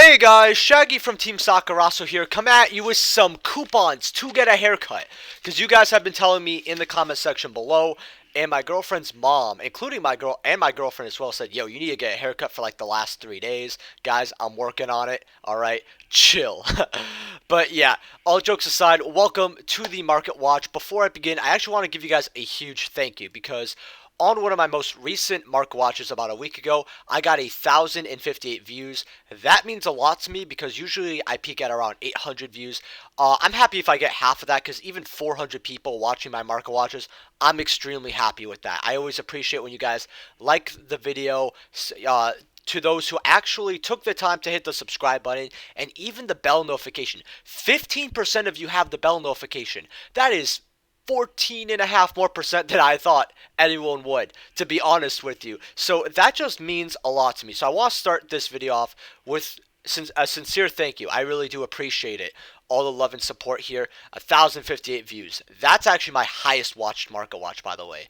Hey guys, Shaggy from Team Sakuraso here, come at you with some coupons to get a haircut. Because you guys have been telling me in the comment section below, and my girlfriend's mom, including my girlfriend as well, said, yo, you need to get a haircut for like the last 3 days. Guys, I'm working on it, alright? Chill. But yeah, all jokes aside, welcome to the Market Watch. Before I begin, I actually want to give you guys a huge thank you because on one of my most recent Market Watches about a week ago, I got 1,058 views. That means a lot to me because usually I peak at around 800 views. I'm happy if I get half of that because even 400 people watching my Market Watches, I'm extremely happy with that. I always appreciate when you guys like the video. To those who actually took the time to hit the subscribe button and even the bell notification. 15% of you have the bell notification. That is 14.5% more than I thought anyone would, to be honest with you. So that just means a lot to me. So I want to start this video off with a sincere thank you. I really do appreciate it. All the love and support here. 1,058 views. That's actually my highest watched Market Watch, by the way.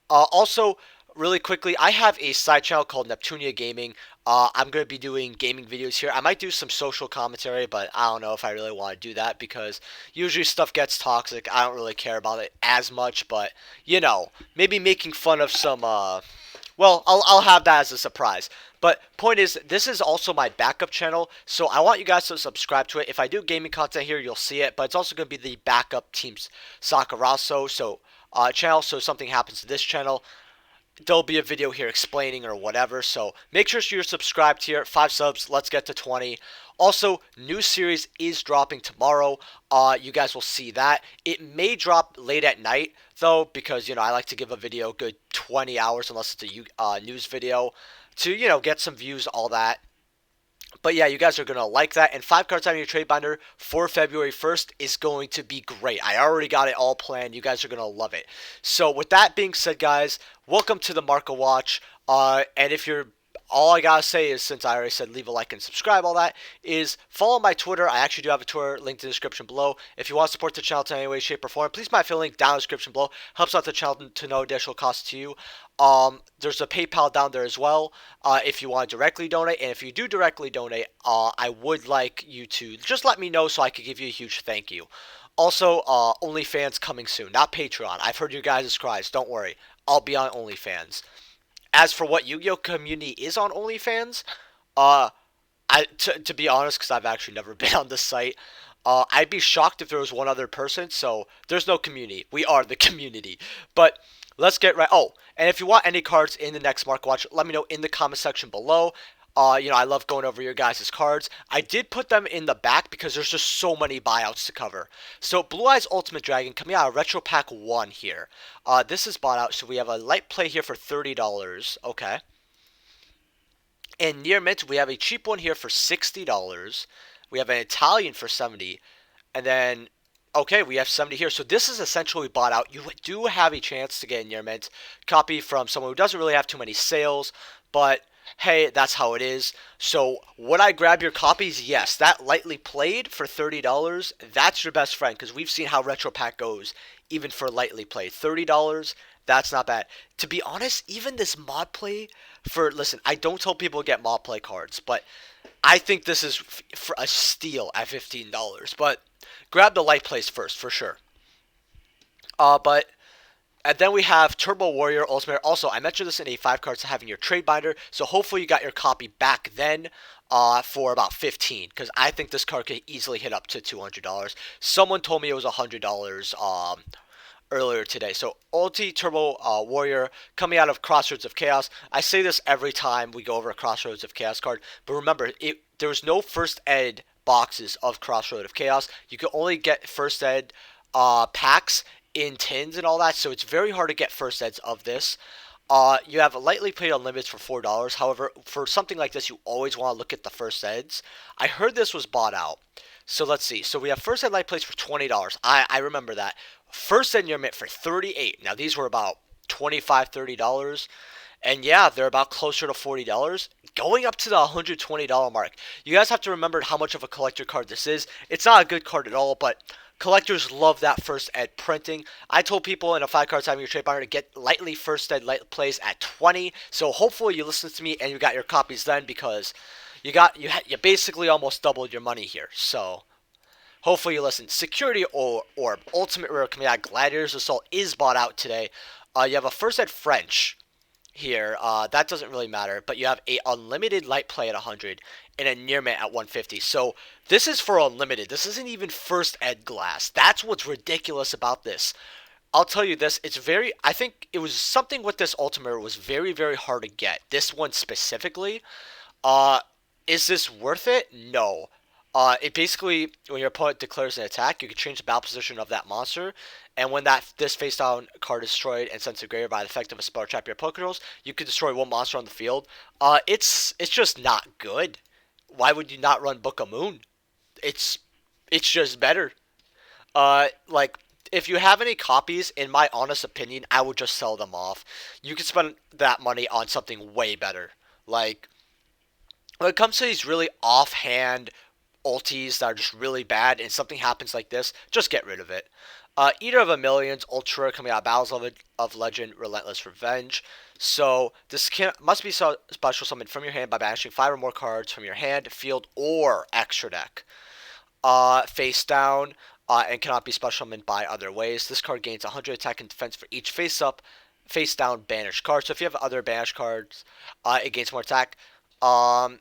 Also, really quickly, I have a side channel called Neptunia Gaming. I'm going to be doing gaming videos here. I might do some social commentary, but I don't know if I really want to do that because usually stuff gets toxic. I don't really care about it as much, but, you know, maybe making fun of some, well, I'll have that as a surprise. But point is, this is also my backup channel, so I want you guys to subscribe to it. If I do gaming content here, you'll see it, but it's also going to be the backup Teams Sakuraso channel, so if something happens to this channel, there'll be a video here explaining or whatever, so make sure you're subscribed here. 5 subs, let's get to 20. Also, new series is dropping tomorrow. You guys will see that. It may drop late at night though, because, you know, I like to give a video a good 20 hours unless it's a news video to, you know, get some views, all that. But yeah, you guys are going to like that. And 5 cards out of your trade binder for February 1st is going to be great. I already got it all planned. You guys are going to love it. So with that being said, guys, welcome to the Market Watch. And if you're, all I got to say is, since I already said leave a like and subscribe, all that, is follow my Twitter. I actually do have a Twitter linked in the description below. If you want to support the channel in any way, shape, or form, please my affiliate link down in the description below. Helps out the channel to no additional cost to you. There's a PayPal down there as well, if you want to directly donate. And if you do directly donate, I would like you to just let me know so I could give you a huge thank you. Also, OnlyFans coming soon, not Patreon. I've heard you guys' cries. Don't worry. I'll be on OnlyFans. As for what Yu-Gi-Oh community is on OnlyFans, to be honest, because I've actually never been on the site, I'd be shocked if there was one other person. So there's no community. We are the community. But let's get right. Oh, and if you want any cards in the next Market Watch, let me know in the comment section below. You know, I love going over your guys' cards. I did put them in the back because there's just so many buyouts to cover. So, Blue Eyes Ultimate Dragon coming out of Retro Pack 1 here. This is bought out, so we have a light play here for $30. Okay. And near mint, we have a cheap one here for $60. We have an Italian for $70. And then, okay, we have 70 here. So this is essentially bought out. You do have a chance to get a near mint copy from someone who doesn't really have too many sales, but hey, that's how it is. So would I grab your copies? Yes. That lightly played for $30, that's your best friend because we've seen how Retro Pack goes even for lightly played. $30, that's not bad. To be honest, even this mod play for, listen, I don't tell people to get mod play cards, but I think this is for a steal at $15. But grab the light plays first for sure. And then we have Turbo Warrior Ultimate. Also, I mentioned this in a 5 cards to have in your trade binder. So hopefully you got your copy back then for about $15. Because I think this card could easily hit up to $200. Someone told me it was $100 earlier today. So Ulti Turbo Warrior coming out of Crossroads of Chaos. I say this every time we go over a Crossroads of Chaos card. But remember, there was no first ed boxes of Crossroads of Chaos. You could only get first ed packs in tins and all that, so it's very hard to get first eds of this. You have a lightly played unlimited for $4. However, for something like this, you always want to look at the first eds. I heard this was bought out. So let's see. So we have first ed light plays for $20. I remember that. First ed near mint for $38. Now these were about $25, $30. And yeah, they're about closer to $40, going up to the $120 mark. You guys have to remember how much of a collector card this is. It's not a good card at all, but collectors love that first ed printing. I told people in a 5 cards having your trade binder to get lightly first ed light plays at 20. So hopefully you listen to me and you got your copies then because, you basically almost doubled your money here. So hopefully you listen. Security Orb, Ultimate Rare coming out. Gladiator's Assault is bought out today. You have a First Ed French here. That doesn't really matter, but you have a unlimited light play at 100 and a near mint at 150. So this is for unlimited. This isn't even First Ed glass. That's what's ridiculous about this. I'll tell you this, I think it was something with this Ultimate was very, very hard to get. This one specifically. Uh, is this worth it? No. It basically, when your opponent declares an attack, you can change the battle position of that monster, and when this face down card is destroyed and sent to graveyard by the effect of a spell or trap your opponent controls, you can destroy one monster on the field. It's just not good. Why would you not run Book of Moon? It's it's just better. Like if you have any copies, in my honest opinion, I would just sell them off. You can spend that money on something way better. Like when it comes to these really offhand ultis that are just really bad and something happens like this, just get rid of it. Eater of a Millions, Ultra coming out of Battles of Legend, Relentless Revenge. So this must be special summoned from your hand by banishing 5 or more cards from your hand, field, or extra deck. Face down, and cannot be special summoned by other ways. This card gains 100 attack and defense for each face down banished card. So if you have other banished cards, it gains more attack. Um,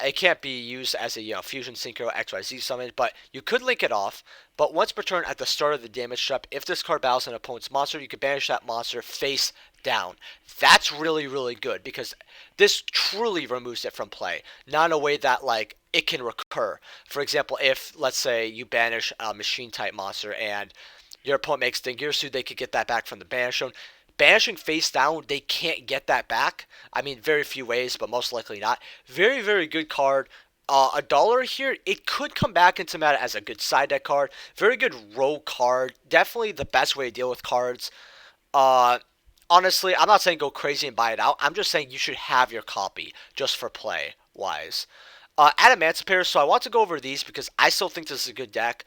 it can't be used as a fusion synchro XYZ summon, but you could link it off. But once per turn at the start of the damage step, if this card battles an opponent's monster, you can banish that monster face down. That's really, really good because this truly removes it from play. Not in a way that like it can recur. For example, if let's say you banish a machine type monster and your opponent makes Dingirsu, they could get that back from the banish zone. Banishing face down, they can't get that back. I mean, very few ways, but most likely not. Very, very good card. $1 here, it could come back into meta as a good side deck card. Very good rogue card. Definitely the best way to deal with cards. Uh, Honestly, I'm not saying go crazy and buy it out. I'm just saying you should have your copy just for play wise. Adamancipator, so I want to go over these because I still think this is a good deck.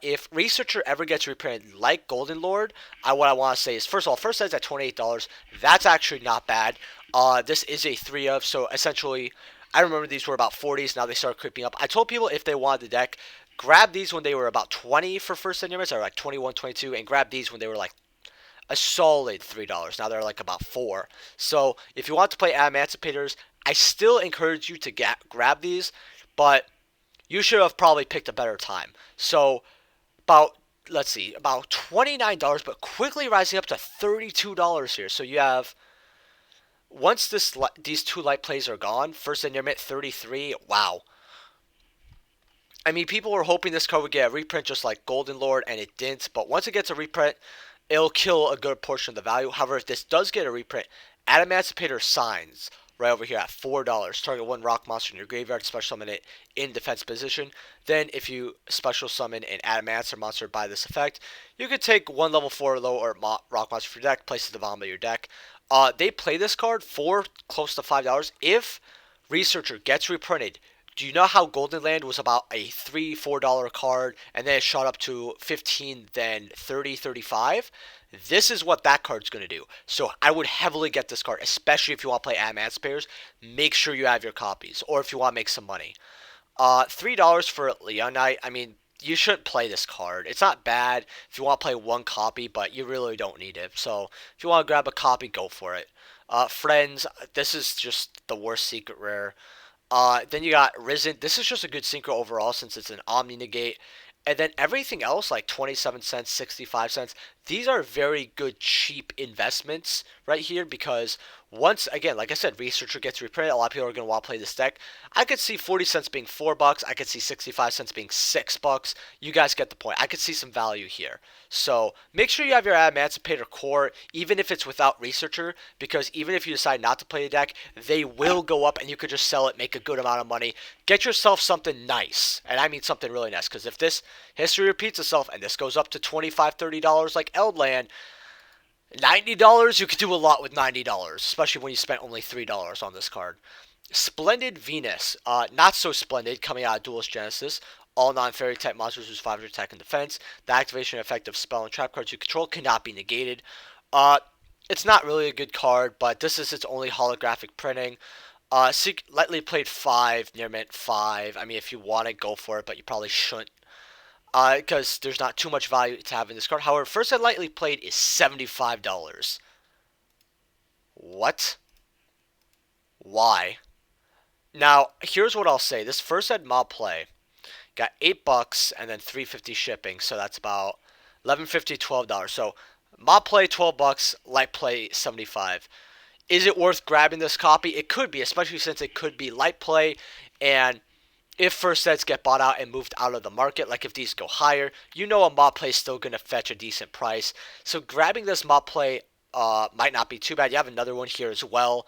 If Researcher ever gets reprinted like Golden Lord, what I want to say is, first of all, first set's at $28. That's actually not bad. This is a 3 of, so essentially, I remember these were about 40s, now they start creeping up. I told people if they wanted the deck, grab these when they were about 20 for first set units, or like 21, 22, and grab these when they were like a solid $3. Now they're like about 4. So if you want to play Adamancipators, I still encourage you to grab these, but you should have probably picked a better time. So about let's see, about $29, but quickly rising up to $32 here. So you have once these 2 light plays are gone, first and near mint 33. Wow. I mean, people were hoping this card would get a reprint just like Golden Lord, and it didn't. But once it gets a reprint, it'll kill a good portion of the value. However, if this does get a reprint, Adamancipator Signs right over here at $4. Target 1 rock monster in your graveyard, special summon it in defense position. Then, if you special summon an Adamancer monster by this effect, you could take 1 level 4 low or rock monster from your deck, place it at the bottom of your deck. They play this card for close to $5. If Researcher gets reprinted, do you know how Golden Land was about a $3, $4 card, and then it shot up to 15, then 30, 35? This is what that card's going to do. So I would heavily get this card, especially if you want to play Adamancipators. Make sure you have your copies, or if you want to make some money. $3 for Leonite. I mean, you shouldn't play this card. It's not bad if you want to play 1 copy, but you really don't need it. So if you want to grab a copy, go for it. Friends, this is just the worst secret rare. Then you got Risen. This is just a good synchro overall since it's an Omni Negate. And then everything else, like 27 cents, 65 cents, these are very good, cheap investments right here because once, again, like I said, Researcher gets reprinted, a lot of people are going to want to play this deck. I could see 40 cents being $4. I could see 65 cents being $6. You guys get the point. I could see some value here. So make sure you have your Adamancipator core, even if it's without Researcher, because even if you decide not to play the deck, they will go up and you could just sell it, make a good amount of money. Get yourself something nice, and I mean something really nice, because if this history repeats itself and this goes up to $25, $30 like Eldland, $90, you could do a lot with $90, especially when you spent only $3 on this card. Splendid Venus, not so splendid, coming out of Duelist Genesis. All non-fairy type monsters lose 500 attack and defense. The activation effect of spell and trap cards you control cannot be negated. It's not really a good card, but this is its only holographic printing. Lightly played 5, near mint 5. I mean, if you want to go for it, but you probably shouldn't. Because there's not too much value to have in this card. However, first ed lightly played is $75. What? Why? Now, here's what I'll say. This first ed mob play got $8 and then $3.50 shipping, so that's about $11.50, $12. So mob play $12, light play 75. Is it worth grabbing this copy? It could be, especially since it could be light play, and if first sets get bought out and moved out of the market, like if these go higher, you know a mob play is still going to fetch a decent price. So grabbing this mob play might not be too bad. You have another one here as well.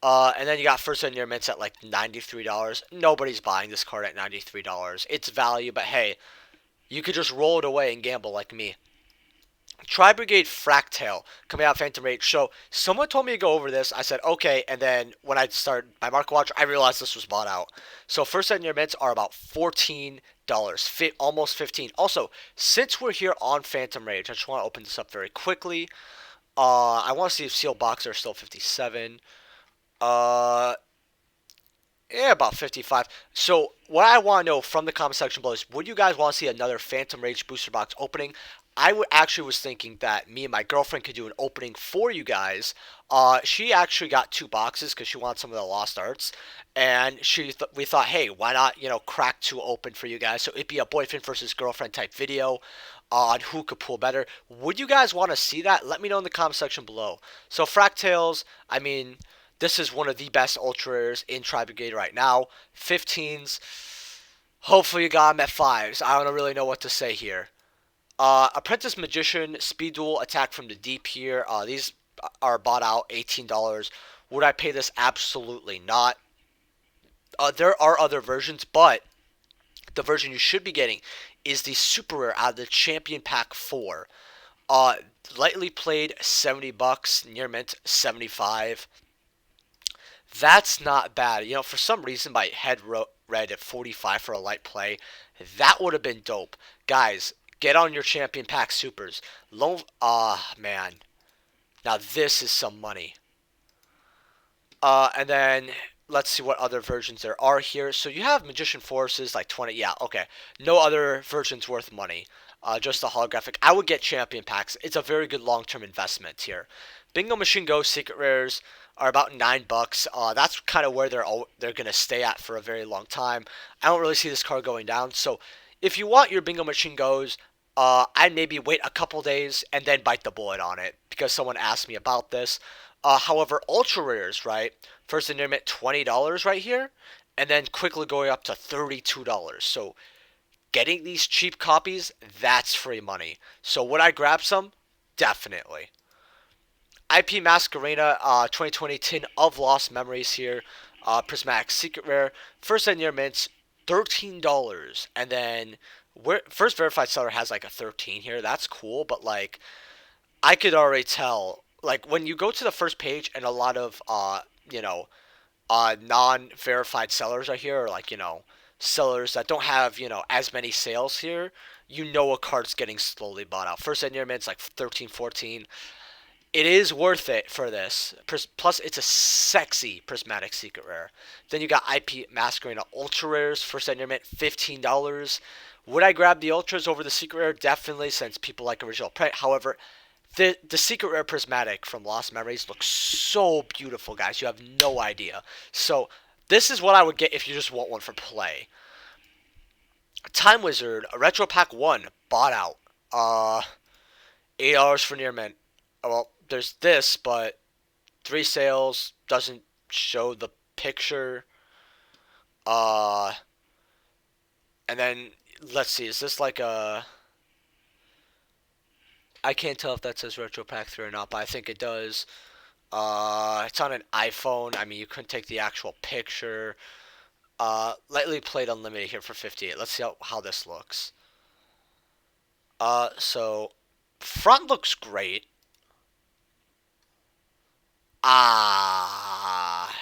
And then you got first in your mints at like $93. Nobody's buying this card at $93. It's value, but hey, you could just roll it away and gamble like me. Tri-Brigade Fractale coming out Phantom Rage. So someone told me to go over this. I said okay, and then when I started my market watch, I realized this was bought out. So first set in your mints are about $14, almost 15. Also, since we're here on Phantom Rage, I just want to open this up very quickly. I want to see if sealed boxes are still 57. Uh, yeah, about 55. So what I want to know from the comment section below is, would you guys want to see another Phantom Rage booster box opening? I actually was thinking that me and my girlfriend could do an opening for you guys. She actually got 2 boxes because she wants some of the lost arts, and we thought, hey, why not crack 2 open for you guys? So it'd be a boyfriend versus girlfriend type video on who could pull better. Would you guys want to see that? Let me know in the comment section below. So Fractales, I mean, this is one of the best ultra rares in Tri-Brigade right now. 15s. Hopefully you got them at 5s. I don't really know what to say here. Apprentice Magician, Speed Duel, Attack from the Deep here. These are bought out, $18. Would I pay this? Absolutely not. There are other versions, but the version you should be getting is the super rare out of the Champion Pack 4. Lightly played, $70. Near mint, 75. That's not bad. For some reason my head read at 45 for a light play. That would have been dope. Guys, get on your Champion Pack Supers. Man. Now this is some money. And then let's see what other versions there are here. So you have Magician Forces, like 20. Yeah, okay. No other versions worth money. Just the holographic. I would get Champion Packs. It's a very good long-term investment here. Bingo Machine Go Secret Rares are about $9. That's kind of where they're gonna stay at for a very long time. I don't really see this card going down. So if you want your Bingo Machine Goes, I'd maybe wait a couple days and then bite the bullet on it because someone asked me about this. However, ultra rares, right? First in mint $20 right here, and then quickly going up to $32. So getting these cheap copies, that's free money. So would I grab some? Definitely. IP Masquerena 2020 Tin of Lost Memories here. Prismatic Secret Rare. First in mints, $13. And then first verified seller has like a 13 here. That's cool, but like I could already tell, like when you go to the first page and a lot of non-verified sellers are here, or like sellers that don't have as many sales here, a card's getting slowly bought out. First in mints like 13, 14. It is worth it for this. Plus, it's a sexy Prismatic Secret Rare. Then you got IP Masquerena Ultra Rares. First at your mint, $15. Would I grab the Ultras over the Secret Rare? Definitely, since people like original print. However, the Secret Rare Prismatic from Lost Memories looks so beautiful, guys. You have no idea. So, this is what I would get if you just want one for play. Time Wizard, a Retro Pack 1, bought out. $8 for near mint. Well, there's this, but 3 sales doesn't show the picture. And then let's see, is this like a? I can't tell if that says Retro Pack 3 or not, but I think it does. It's on an iPhone. I mean, you couldn't take the actual picture. Lightly played unlimited here for 58. Let's see how this looks. So front looks great. Ah.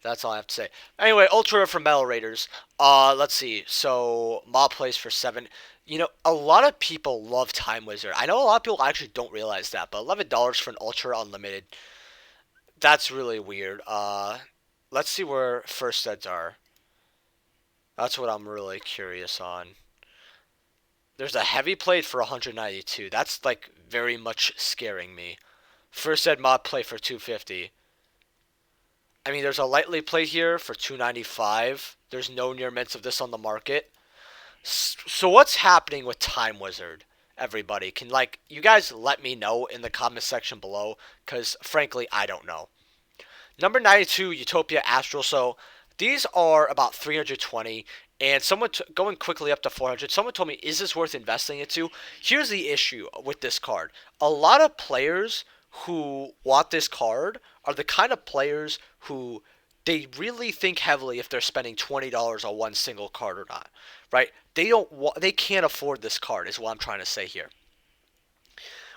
That's all I have to say. Anyway, Ultra from Metal Raiders. Let's see. So mob plays for 7. You know, a lot of people love Time Wizard. I know a lot of people actually don't realize that, but $11 for an Ultra Unlimited. That's really weird. Let's see where first eds are. That's what I'm really curious on. There's a heavy plate for 192. That's like very much scaring me. First ed mod play for 250. I mean, there's a lightly plate here for 295. There's no near mints of this on the market. So what's happening with Time Wizard? Everybody, can like you guys let me know in the comment section below? Because frankly, I don't know. Number 92, Utopia Astral. So these are about 320, and someone going quickly up to 400. Someone told me, is this worth investing into? Here's the issue with this card. A lot of players who want this card are the kind of players who they really think heavily if they're spending $20 on one single card or not, right? They can't afford this card is what I'm trying to say here.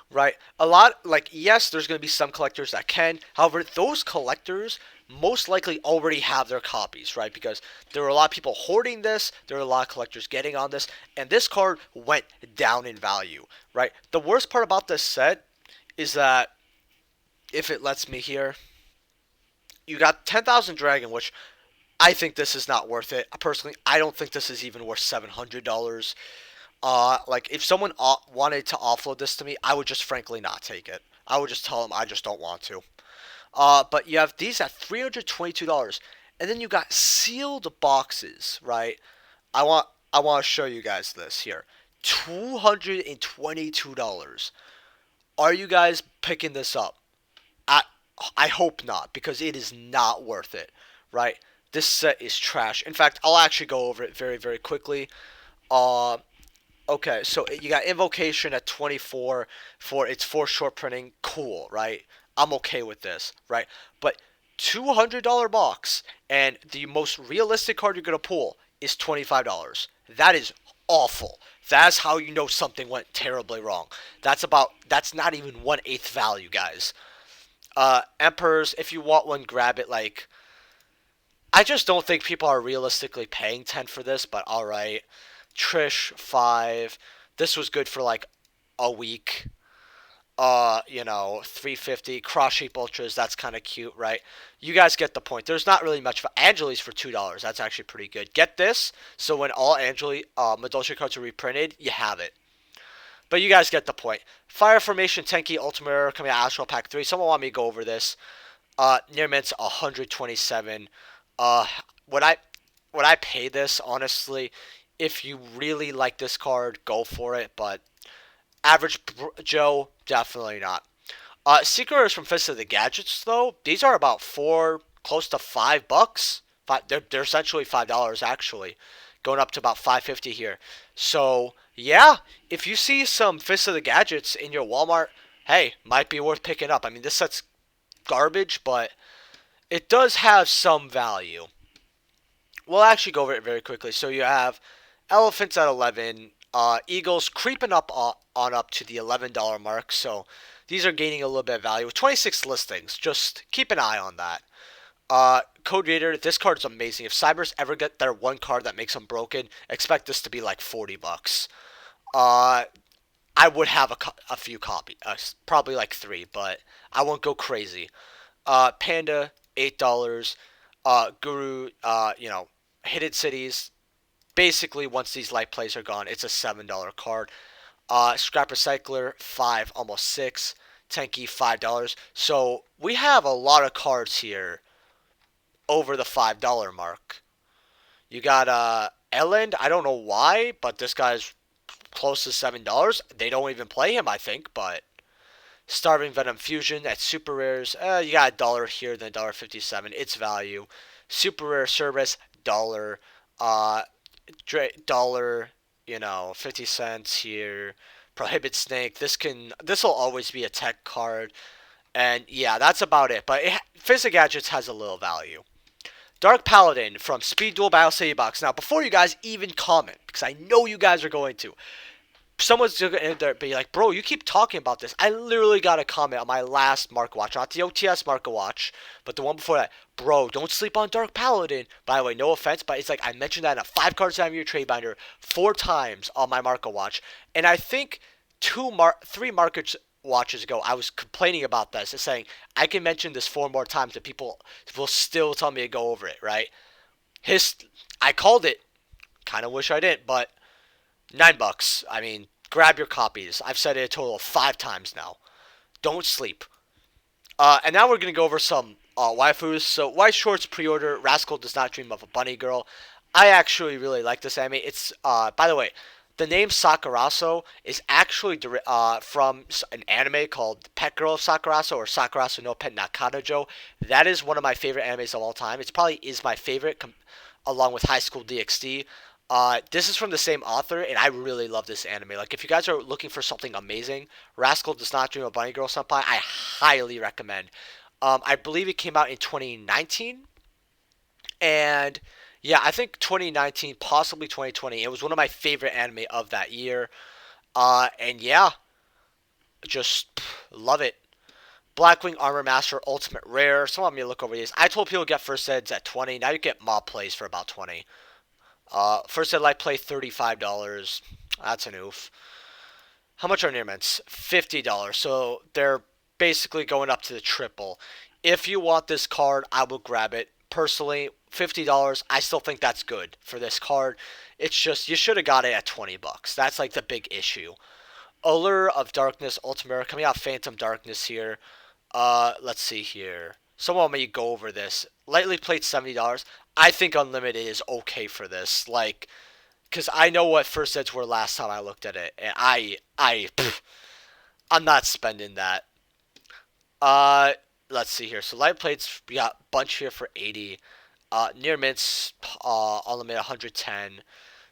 Right. A lot, like, yes, there's going to be some collectors that can. However, those collectors most likely already have their copies, right? Because there are a lot of people hoarding this. There are a lot of collectors getting on this. And this card went down in value, right? The worst part about this set is that if it lets me here, you got 10,000 Dragon, which I think this is not worth it. Personally, I don't think this is even worth $700. Like if someone wanted to offload this to me, I would just frankly not take it. I would just tell them I just don't want to. But you have these at $322, and then you got sealed boxes, right? I want to show you guys this here. $222. Are you guys picking this up? I I hope not, because it is not worth it, right? This set is trash. In fact, I'll actually go over it very, very quickly. Uh, Okay, so you got Invocation at 24 for its 4 short printing. Cool, right? I'm okay with this, right? But $200 box, and the most realistic card you're going to pull is $25. That is awful. That's how you know something went terribly wrong. That's not even 1/8 value, guys. Emperors, if you want one, grab it. Like, I just don't think people are realistically paying 10 for this, but alright. Trish 5. This was good for like a week. 350 cross shape ultras. That's kind of cute, right? You guys get the point. There's not really much for Angeli's for $2. That's actually pretty good. Get this, so when all Angeli Madolce cards are reprinted, you have it. But you guys get the point. Fire Formation Tenki Ultimate coming out Astral Pack 3. Someone want me to go over this. Near Mint's 127. Would I pay this, honestly? If you really like this card, go for it. But average Joe, definitely not. Secret Rares from Fist of the Gadgets, though, these are about close to $5. They're essentially $5 actually, going up to about 550 here. So yeah, if you see some Fist of the Gadgets in your Walmart, hey, might be worth picking up. I mean, this set's garbage, but it does have some value. We'll actually go over it very quickly. So you have Elephants at 11, Eagles creeping up on up to the $11 mark. So these are gaining a little bit of value with 26 listings. Just keep an eye on that. Code Raider, this card is amazing. If Cybers ever get their one card that makes them broken, expect this to be like $40. I would have a few copies, probably like 3, but I won't go crazy. Panda, $8. Guru, Hidden Cities. Basically, once these light plays are gone, it's a $7 card. Scrap Recycler, 5, almost 6. Tenki, $5. So we have a lot of cards here over the $5 mark. You got Elend. I don't know why, but this guy's close to $7. They don't even play him, I think, but Starving Venom Fusion at super rares. You got $1 here, then $1.57. It's value. Super rare service, $1. Dollar, 50 cents here. Prohibit Snake. This will always be a tech card, and yeah, that's about it. But Fist of Gadgets has a little value. Dark Paladin from Speed Duel Battle City Box. Now, before you guys even comment, because I know you guys are going to, someone's gonna be like, bro, you keep talking about this. I literally got a comment on my last Market Watch, not the OTS Market Watch, but the one before that. Bro, don't sleep on Dark Paladin. By the way, no offense, but it's like I mentioned that in a 5 card time of your trade binder 4 times on my Market Watch, and I think 3 Market Watches ago, I was complaining about this, and saying I can mention this 4 more times, and people will still tell me to go over it. Right? His, I called it. Kind of wish I didn't, but $9. I mean, grab your copies. I've said it a total of 5 times now. Don't sleep. And now we're gonna go over some waifus. So, White Shorts pre-order. Rascal does not dream of a bunny girl. I actually really like this anime. It's by the way, the name Sakuraso is actually from an anime called Pet Girl of Sakuraso or Sakuraso no Pet Nakarajo. That is one of my favorite animes of all time. It's probably is my favorite, along with High School DxD. This is from the same author, and I really love this anime. Like, if you guys are looking for something amazing, Rascal Does Not Dream of Bunny Girl Senpai, I highly recommend. I believe it came out in 2019, and yeah, I think 2019, possibly 2020. It was one of my favorite anime of that year. And yeah, just love it. Blackwing Armor Master Ultimate Rare. Someone want me to look over these. I told people to get first eds at 20. Now you get mob plays for about 20. First ed light play $35. That's an oof. How much are near mints? $50. So they're basically going up to the triple. If you want this card, I will grab it. Personally, $50. I still think that's good for this card. It's just you should have got it at $20. That's like the big issue. Allure of Darkness Ultimate coming out Phantom Darkness here. Let's see here. Someone may go over this. Lightly played $70. I think Unlimited is okay for this. Like, because I know what first sets were last time I looked at it, and I'm not spending that. Uh, let's see here. So light plates, we got bunch here for 80. Near mints, Unlimited 110.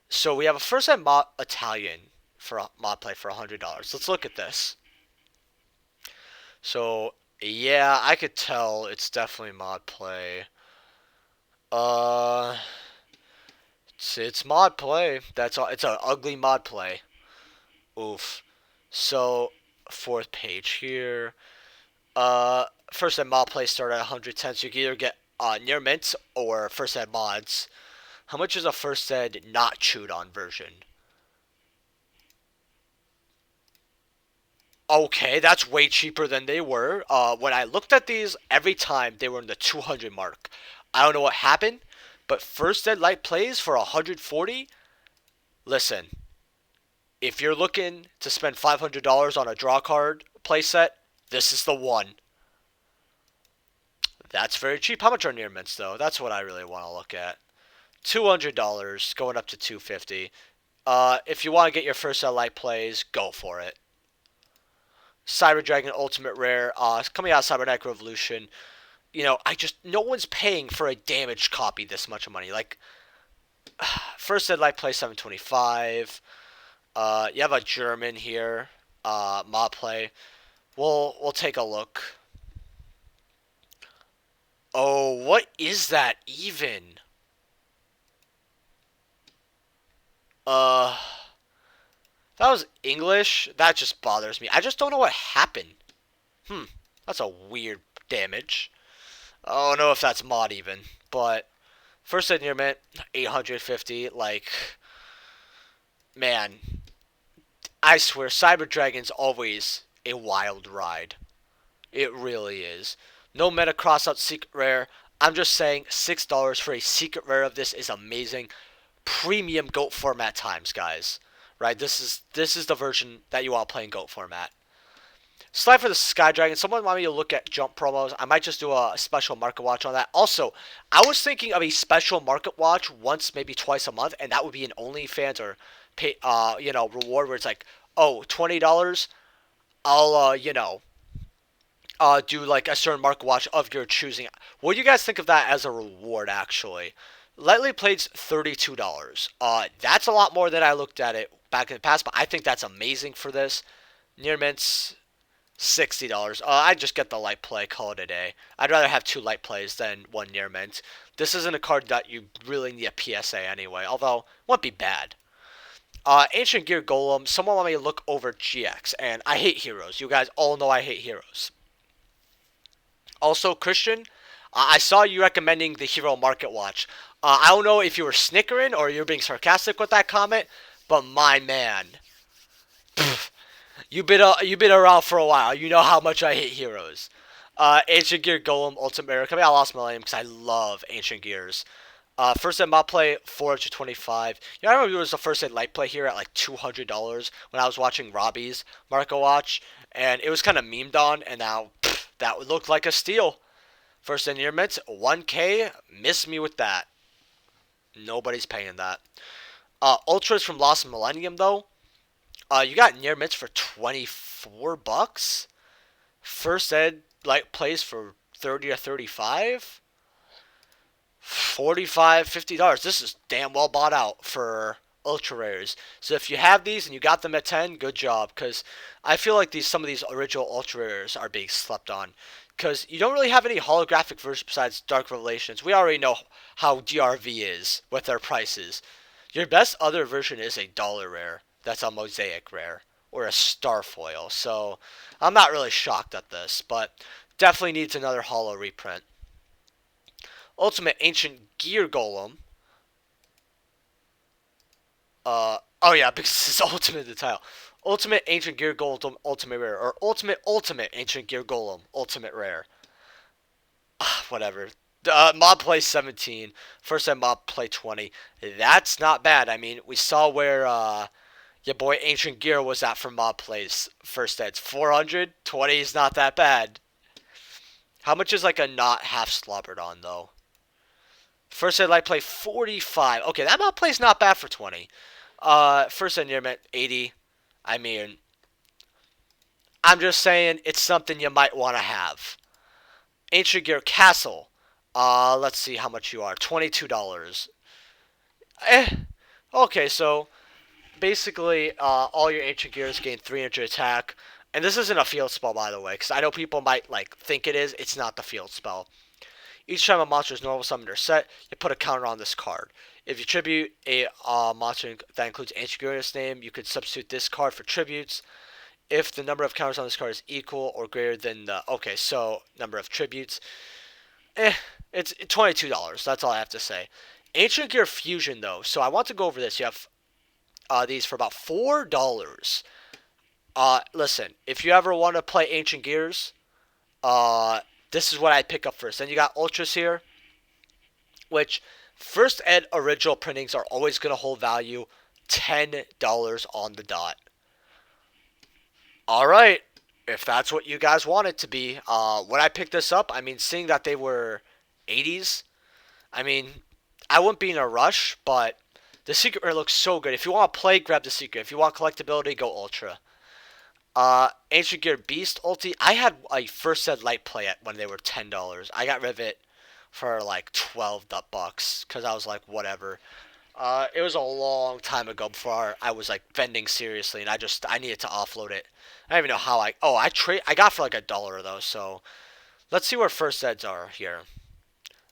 So we have a first set mod Italian for a mod play for $100. Let's look at this. So yeah, I could tell it's definitely mod play. Uh, it's mod play. That's all. It's an ugly mod play. Oof. So, fourth page here. First ed mod play start at 110. So you can either get near mints or first ed mods. How much is a first ed not chewed on version? Okay, that's way cheaper than they were. When I looked at these, every time they were in the 200 mark. I don't know what happened, but first ed light plays for 140. Listen, if you're looking to spend $500 on a draw card playset, this is the one. That's very cheap. How much are near mints though? That's what I really want to look at. $200 going up to 250. If you want to get your first ed light plays, go for it. Cyber Dragon Ultimate Rare, coming out of Cybernetic Revolution. You know, no one's paying for a damaged copy this much money. Like, first ed light play 725. You have a German here, mod play. We'll take a look. Oh, what is that even? Uh, that was English. That just bothers me. I just don't know what happened. That's a weird damage. I don't know if that's mod even, but first ed near mint 850. Like, man, I swear, Cyber Dragon's always a wild ride. It really is. No meta crossout secret rare. I'm just saying $6 for a secret rare of this is amazing. Premium GOAT format times, guys. Right? This is the version that you want to play in GOAT format. Slide for the Sky Dragon. Someone want me to look at jump promos. I might just do a special market watch on that. Also, I was thinking of a special market watch once, maybe twice a month, and that would be an OnlyFans or pay, reward where it's like, oh, $20. I'll, do like a certain market watch of your choosing. What do you guys think of that as a reward? Actually, lightly played's $32. That's a lot more than I looked at it back in the past, but I think that's amazing for this. Near mints, $60. I just get the light play, call it a day. I'd rather have 2 light plays than 1 near mint. This isn't a card that you really need a PSA anyway, although it won't be bad. Ancient Gear Golem. Someone want me to look over GX, and I hate heroes. You guys all know I hate heroes. Also, Christian, I saw you recommending the Hero Market Watch. I don't know if you were snickering or you're being sarcastic with that comment, but my man, you've been around for a while. You know how much I hate heroes. Ancient Gear Golem Ultimate Rare. I lost my name because I love Ancient Gears. First ed mod play 425. I remember there was a first ed light play here at like $200 when I was watching Robbie's Marco Watch, and it was kind of memed on, and now that would look like a steal. First ed near mints 1K. Miss me with that. Nobody's paying that. Ultras from Lost Millennium though. You got near mints for $24. First ed light plays for 30 or 35. $45, $50. This is damn well bought out for ultra rares. So if you have these and you got them at 10, good job. Because I feel like some of these original ultra rares are being slept on. Because you don't really have any holographic versions besides Dark Revelations. We already know how DRV is with their prices. Your best other version is a dollar rare. That's a mosaic rare. Or a star foil. So I'm not really shocked at this. But definitely needs another holo reprint. Ultimate Ancient Gear Golem. Oh yeah, because this is Ultimate in the title. Ultimate Ancient Gear Golem Ultimate Rare. Or Ultimate Ancient Gear Golem Ultimate Rare. Whatever. Mod play 17. First ed mod play 20. That's not bad. I mean, we saw where your boy Ancient Gear was at for mod plays. First ed's 400. 20 is not that bad. How much is like a not half slobbered on though? First ed light play 45. Okay, that mod play's not bad for 20. First ed near mint 80. I mean, I'm just saying it's something you might want to have. Ancient Gear Castle. Let's see how much you are. $22. Okay, so basically all your Ancient Gears gain 300 attack. And this isn't a field spell, by the way, because I know people might like think it is. It's not the field spell. Each time a monster is normal summoned or set, you put a counter on this card. If you tribute a monster that includes Ancient Gear in its name, you could substitute this card for tributes. If the number of counters on this card is equal or greater than the... Okay, so number of tributes. It's $22. That's all I have to say. Ancient Gear Fusion, though. So I want to go over this. You have these for about $4. Listen, if you ever want to play Ancient Gears... this is what I pick up first. Then you got Ultras here, which first ed original printings are always going to hold value $10 on the dot. Alright, if that's what you guys want it to be. When I picked this up, I mean, seeing that they were 80s, I mean, I wouldn't be in a rush, but the Secret Rare looks so good. If you want to play, grab the Secret. If you want collectability, go Ultra. Ancient Gear Beast ulti. I had a first ed light play at when they were $10. I got rid of it for like $12 because I was like, whatever. It was a long time ago before I was like vending seriously, and I needed to offload it. I don't even know how I got for like $1 though. So let's see where first eds are here.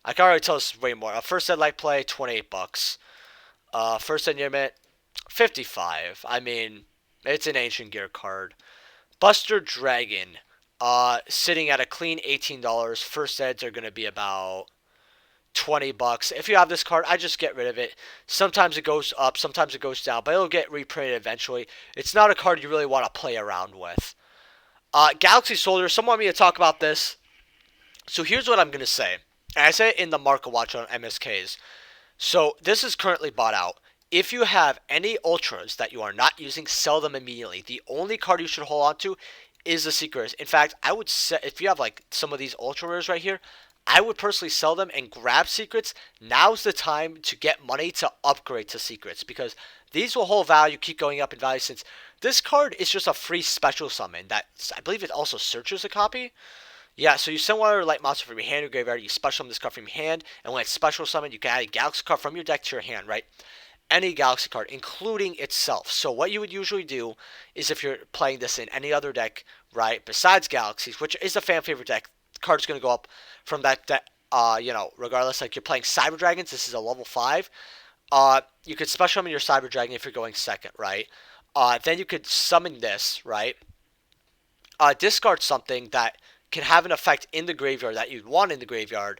I can already tell this way more. First ed light play $28. First ed near mint 55. I mean, it's an Ancient Gear card. Buster Dragon, sitting at a clean $18. First eds are going to be about $20. If you have this card, I just get rid of it. Sometimes it goes up, sometimes it goes down, but it'll get reprinted eventually. It's not a card you really want to play around with. Galaxy Soldier, someone want me to talk about this. So here's what I'm going to say. And I say it in the Market Watch on MSKs. So this is currently bought out. If you have any Ultras that you are not using, sell them immediately. The only card you should hold on to is the Secrets. In fact, I would say, if you have like some of these Ultra Rares right here, I would personally sell them and grab Secrets. Now's the time to get money to upgrade to Secrets, because these will hold value, keep going up in value, since this card is just a free special summon that I believe it also searches a copy. Yeah, so you send one other light monster from your hand or graveyard, you special summon this card from your hand, and when it's special summoned, you can add a Galaxy card from your deck to your hand, right? Any Galaxy card, including itself. So what you would usually do is, if you're playing this in any other deck, right, besides Galaxies, which is a fan favorite deck, the card's going to go up from that deck, regardless. Like you're playing Cyber Dragons, this is a level 5. You could special summon your Cyber Dragon if you're going second, right? Then you could summon this, right? Discard something that can have an effect in the graveyard that you'd want in the graveyard,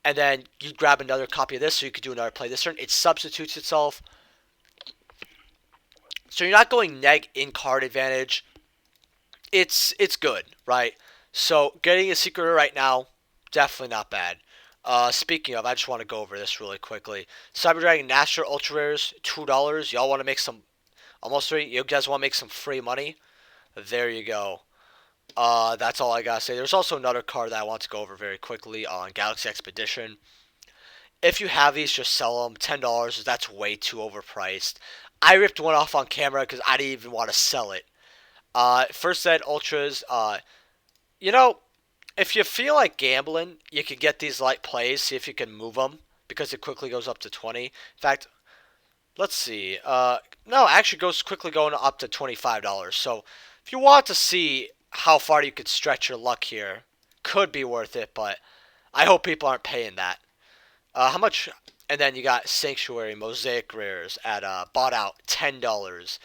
and then you grab another copy of this so you could do another play this turn. It substitutes itself. So you're not going neg in card advantage. It's good, right? So getting a secret right now, definitely not bad. Speaking of, I just want to go over this really quickly. Cyber Dragon National Ultra Rares, $2. Y'all want to make some, almost free? You guys want to make some free money? There you go. That's all I gotta say. There's also another card that I want to go over very quickly on Galaxy Expedition. If you have these, just sell them. $10, that's way too overpriced. I ripped one off on camera because I didn't even want to sell it. First Ed Ultras, you know, if you feel like gambling, you can get these light plays, see if you can move them, because it quickly goes up to 20. In fact, let's see. No, actually goes quickly going up to $25. So if you want to see how far you could stretch your luck here, could be worth it, but I hope people aren't paying that. How much? And then you got Sanctuary Mosaic Rares at bought out $10.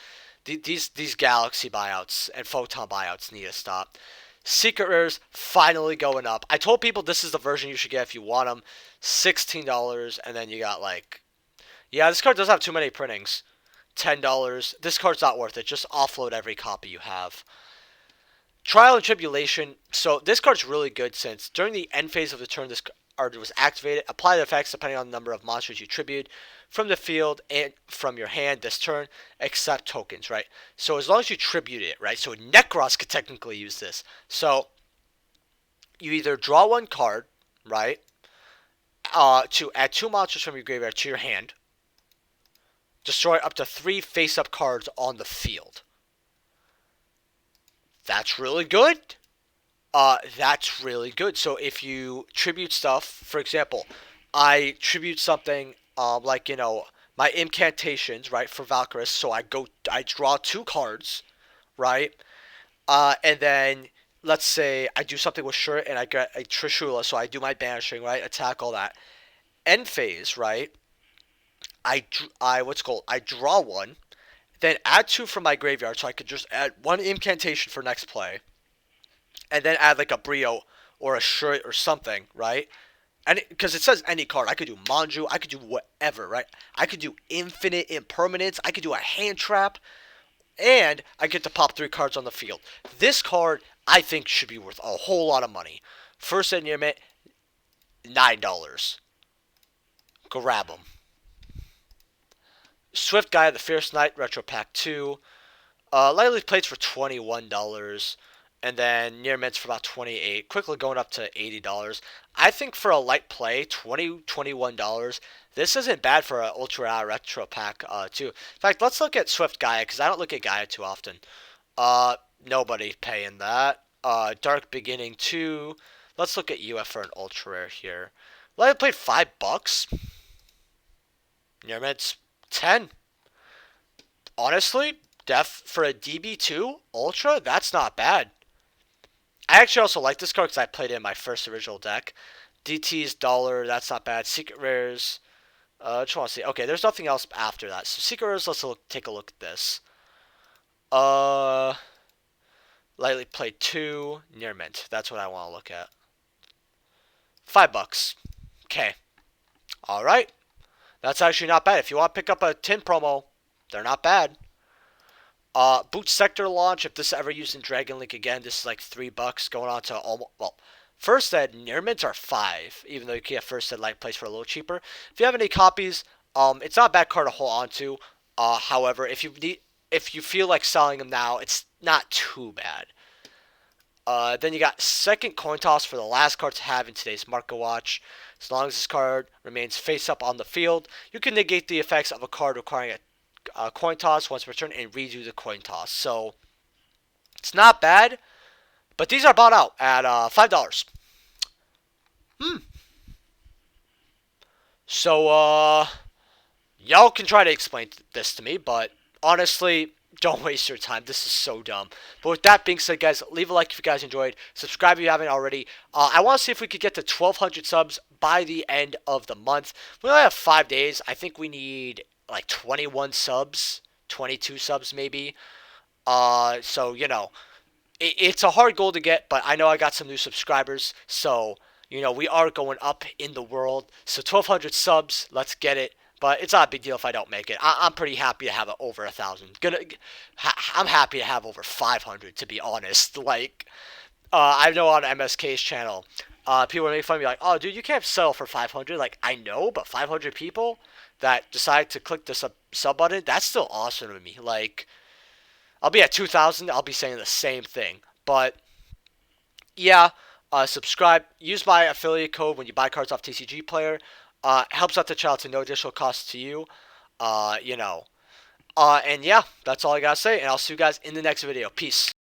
These Galaxy buyouts and Photon buyouts need to stop. Secret Rares finally going up. I told people this is the version you should get if you want them. $16, and then you got like, yeah, this card doesn't have too many printings. $10. This card's not worth it. Just offload every copy you have. Trial and Tribulation. So this card's really good since during the end phase of the turn this card was activated. Apply the effects depending on the number of monsters you tribute from the field and from your hand this turn, except tokens, right? So as long as you tribute it, right? So Necros could technically use this. So you either draw one card, right? To add 2 monsters from your graveyard to your hand. Destroy up to 3 face-up cards on the field. That's really good. That's really good. So if you tribute stuff, for example, I tribute something like, you know, my incantations, right, for Valkyris. So I draw 2 cards, right? And then let's say I do something with Shirt and I get a Trishula, so I do my banishing, right, attack, all that. End phase, right? I draw 1. Then add 2 from my graveyard, so I could just add 1 incantation for next play. And then add like a Brio or a Shirt or something, right? And because it says any card. I could do Manju, I could do whatever, right? I could do infinite impermanence, I could do a hand trap, and I get to pop 3 cards on the field. This card, I think, should be worth a whole lot of money. First Ed Nearmint, $9. Grab them. Swift Guy, the Fierce Knight, Retro Pack 2. Lightly Plates for $21. And then Near Mints for about $28. Quickly going up to $80. I think for a light play, $21. This isn't bad for an Ultra Retro Pack, too. In fact, let's look at Swift Gaia, because I don't look at Gaia too often. Nobody paying that. Dark Beginning 2. Let's look at UF for an Ultra Rare here. Lightly Plate, $5. Near Mints, 10. Honestly, def for a DB2 Ultra, that's not bad. I actually also like this card because I played it in my first original deck. DT's $1, that's not bad. Secret Rares, just want to see. Okay, there's nothing else after that. So Secret Rares, let's take a look at this. Lightly Played 2, Near Mint. That's what I want to look at. $5. Okay. Alright. That's actually not bad. If you want to pick up a tin promo, they're not bad. Boot Sector launch, if this is ever used in Dragon Link again, this is like $3 going on to almost, well, First Ed Near Mints are $5, even though you can get First Ed Light Plays for a little cheaper. If you have any copies, it's not a bad card to hold on to. However, if you feel like selling them now, it's not too bad. Then you got second coin toss for the last card to have in today's Market Watch. As long as this card remains face up on the field, you can negate the effects of a card requiring a coin toss once per turn and redo the coin toss. So it's not bad, but these are bought out at $5. So y'all can try to explain this to me, but honestly, don't waste your time. This is so dumb. But with that being said, guys, leave a like if you guys enjoyed. Subscribe if you haven't already. I want to see if we could get to 1,200 subs by the end of the month. We only have 5 days. I think we need like 21 subs, 22 subs maybe. So it's a hard goal to get, but I know I got some new subscribers, so we are going up in the world. So 1,200 subs, let's get it. But it's not a big deal if I don't make it. I'm pretty happy to have it over 1,000. I'm happy to have over 500, to be honest. Like, I know on MSK's channel, people are making fun of me like, "Oh, dude, you can't sell for 500." Like, I know, but 500 people that decide to click the sub button, that's still awesome to me. Like, I'll be at 2,000. I'll be saying the same thing. But yeah, subscribe. Use my affiliate code when you buy cards off TCG Player. Helps out the channel to no additional cost to you. And yeah, that's all I gotta say. And I'll see you guys in the next video. Peace.